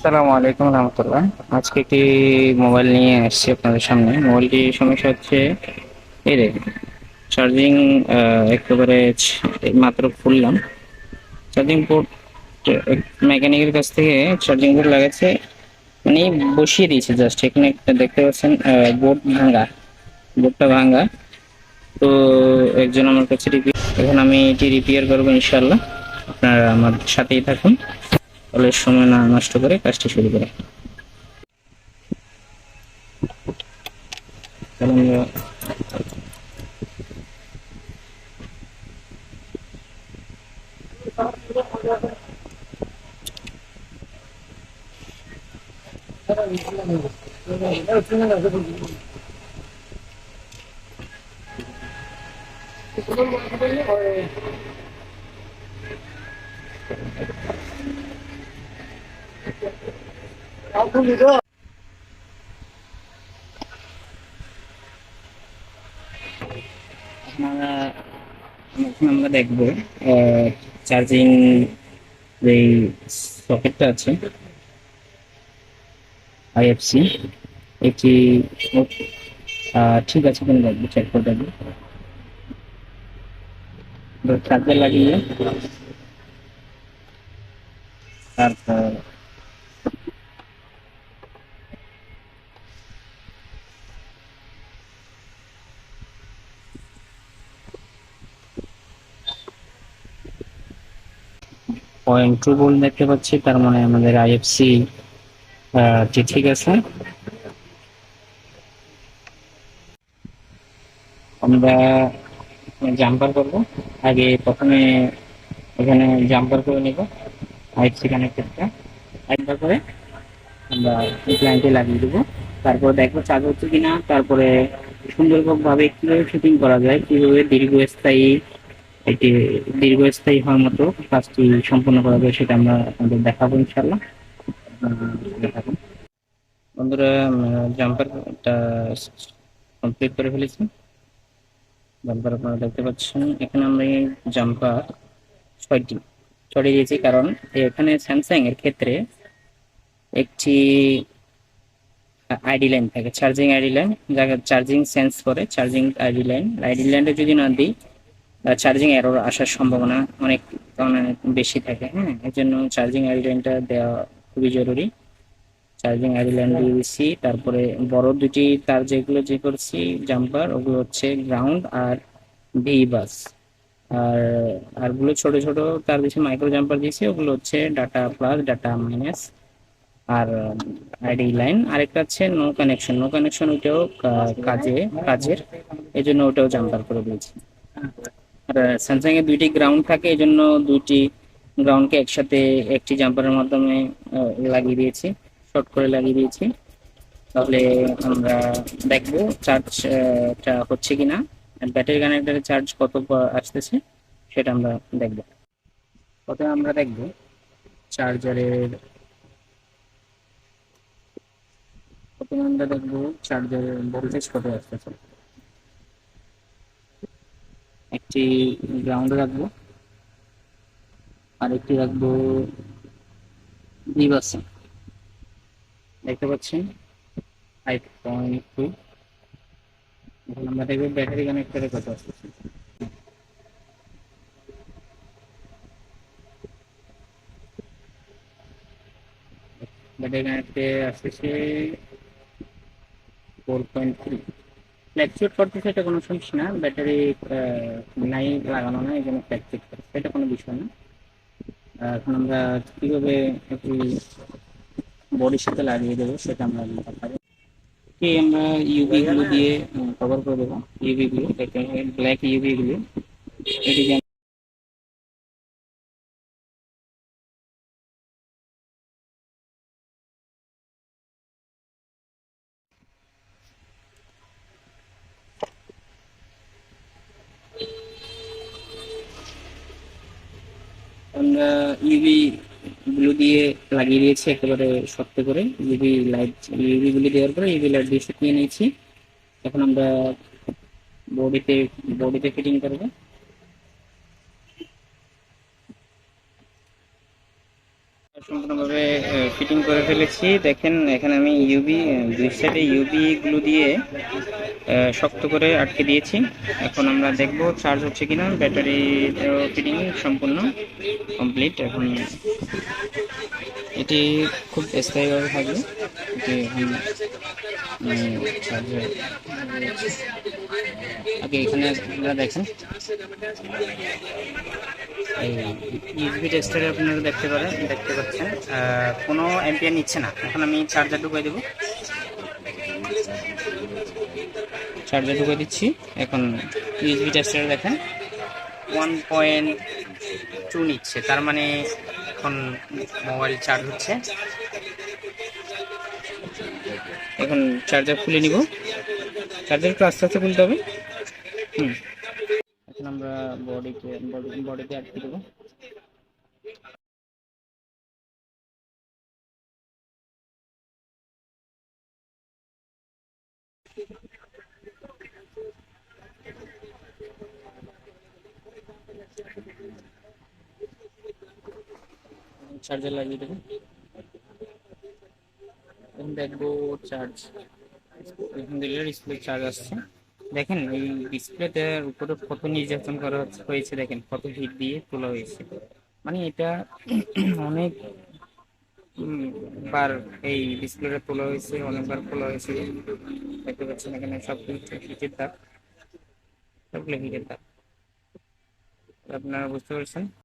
আসসালামু আলাইকুম রহমতুল্লাহ। আজকে একটি মোবাইল নিয়ে এসেছি আপনাদের সামনে। মোবাইলটির সমস্যা হচ্ছে এই রে চার্জিং একেবারে মাত্র খুললাম। চার্জিং পোর্ট মেকানিকের কাছ থেকে চার্জিং পোর্ট লাগাচ্ছে, মানে বসিয়ে দিয়েছে জাস্ট। এখানে একটা দেখতে পাচ্ছেন বোর্ড ভাঙা, বোর্ডটা ভাঙা। তো একজন আমার কাছে এখন আমি এটি রিপেয়ার করবো ইনশাল্লাহ। আপনারা আমার সাথেই থাকুন, তাহলে সময় না নষ্ট করে কাজটি শুরু করে কারণ আপনারা এখন আমরা দেখবো চার্জিং যেই সকেটটা আছে আইএফসি, এটি ঠিক আছে কিনা দেখবো, চেক করে দেখবো। চার্জার লাগিয়ে তারপর পয়েন্ট টু ভোল্ট দেখতে পাচ্ছি, তার মানে আমাদের আইএফসি ঠিক আছে। আমরা জাম্পার করব। আগে প্রথমে এখানে জাম্পার করে নিব আইএফসি কানেক্টরটা। একবার করে আমরা প্ল্যান্টে লাগিয়ে দেবো, তারপর দেখবো চার্জ হচ্ছে কিনা, তারপরে সুন্দরভাবে কিভাবে ফিটিং করা যায়, কিভাবে দীর্ঘস্থায়ী এটি দীর্ঘস্থায়ী হওয়ার মতো কাজটি সম্পন্ন করা যায়, সেটা আমরা আপনাদের দেখাবো ইনশাল্লাহ। দেখাবো বন্ধুরা, জাম্পারটা কমপ্লিট করে ফেলেছি। জাম্পার আপনারা দেখতে পাচ্ছেন, এখানে আমরা জাম্পার ছয়টি ছড়িয়ে দিয়েছি, কারণ এখানে স্যামসাং এর ক্ষেত্রে একটি আইডি লাইন থাকে, চার্জিং আইডি লাইন, যাকে চার্জিং সেন্স করে। চার্জিং আইডি লাইন, আইডি লাইনটা যদি না দিই চার্জিং এরর আসার সম্ভাবনা অনেক অনেক বেশি থাকে। হ্যাঁ, এর জন্য চার্জিং আইডি লাইনটা দেওয়া খুবই জরুরি। চার্জিং আইডি লাইন দিয়ে দিচ্ছি, তারপরে বড় দুটি তার যেগুলো করছি জাম্পার, ওগুলো হচ্ছে গ্রাউন্ড আর ভি বাস। আর আরগুলো ছোট ছোট তার বেশি মাইক্রো জাম্পার দিয়েছি, ওগুলো হচ্ছে ডাটা প্লাস, ডাটা মাইনাস আর আইডি লাইন। আরেকটা হচ্ছে নো কানেকশন, নো কানেকশন, ওইটাও কাজের, এই জন্য ওটাও জাম্পার করে দিয়েছি। আর স্যামসাং এর দুইটি গ্রাউন্ড থাকে, এই জন্য দুইটি গ্রাউন্ডকে একসাথে একটি জাম্পারের মাধ্যমে লাগিয়ে দিয়েছি, শর্ট করে লাগিয়ে দিয়েছি। তাহলে আমরা দেখবো চার্জটা হচ্ছে কিনা, ব্যাটারি কানেক্টরের চার্জ কত আসতেছে সেটা আমরা দেখবো। প্রথমে আমরা দেখবো চার্জারের প্রথমে আমরা দেখবো চার্জারের ভোল্টেজ কত আসতেছে। একটি গ্রাউন্ডে রাখবো, আর একটি রাখবো ভিবাসে। দেখতে পাচ্ছেন 5.2। এখন আমরা দেখবো ব্যাটারি কানেক্টরে কত আসতেছে। ব্যাটারি কানেক্টে আসতেছে 4.3। ফ্ল্যাকচুয়েট করতেছে, এটা কোনো সমস্যা না। ব্যাটারি নাই লাগানো না, এই জন্য ফ্ল্যাকচুয়েট করতেছে, এটা কোনো বিষয় না। এখন আমরা কিভাবে একটি বডির সাথে লাগিয়ে দেবো সেটা আমরা পারি। কি আমরা ইউভি গুলো দিয়ে কভার করে দেবো। ইউভি গুলো ব্ল্যাক ইউভি গুলো এটিকে আমরা ইউভি গুলো দিয়ে লাগিয়ে দিয়েছি একেবারে শক্ত করে। ইউভি গুলি দেওয়ার পরে ইউভি লাইট দিয়ে শুকিয়ে নিয়েছি। এখন আমরা বডিতে বডিতে ফিটিং করবো। সম্পূর্ণভাবে ফিটিং করে ফেলেছি। দেখেন এখানে আমি ইউবি দুই সাইডে ইউবি গ্লু দিয়ে শক্ত করে আটকে দিয়েছি। এখন আমরা দেখব চার্জ হচ্ছে কিনা। ব্যাটারি ফিটিং সম্পূর্ণ কমপ্লিট। এখন এটি খুব স্থায়ীভাবে থাকবে। এটি এখন চার্জে আগে এখানে আপনারা দেখেন এই ইউএসবি টেস্টারে আপনারা দেখতে পাচ্ছেন কোনো অ্যাম্পিয়ার নিচ্ছে না। এখন আমি চার্জার ঢুকিয়ে দিচ্ছি। এখন ইউএসবি টেস্টারে দেখেন 1.2 নিচ্ছে, তার মানে এখন মোবাইল চার্জ হচ্ছে। এখন চার্জার খুলে নিব। চার্জার একটু আস্তে আস্তে খুলতে হবে। এখন আমরা বডিতে আটকে দেবো। চার্জার লাগিয়ে দেবো। এখন দেখবো চার্জ, আলহামদুলিল্লাহ ডিসপ্লে চার্জ আসছে। দেখেন এই ডিসপ্লেটার উপরে কত নির্যাতন করা হয়েছে, দেখেন কত হিট দিয়ে তোলা হয়েছে। মানে এটা অনেক বার এই ডিসপ্লেটা তোলা হয়েছে, অনেকবার খোলা হয়েছে। দেখতে পাচ্ছেন এখানে সব হিটের দাগ, সবগুলো হিটের দাগ। আপনারা বুঝতে পারছেন।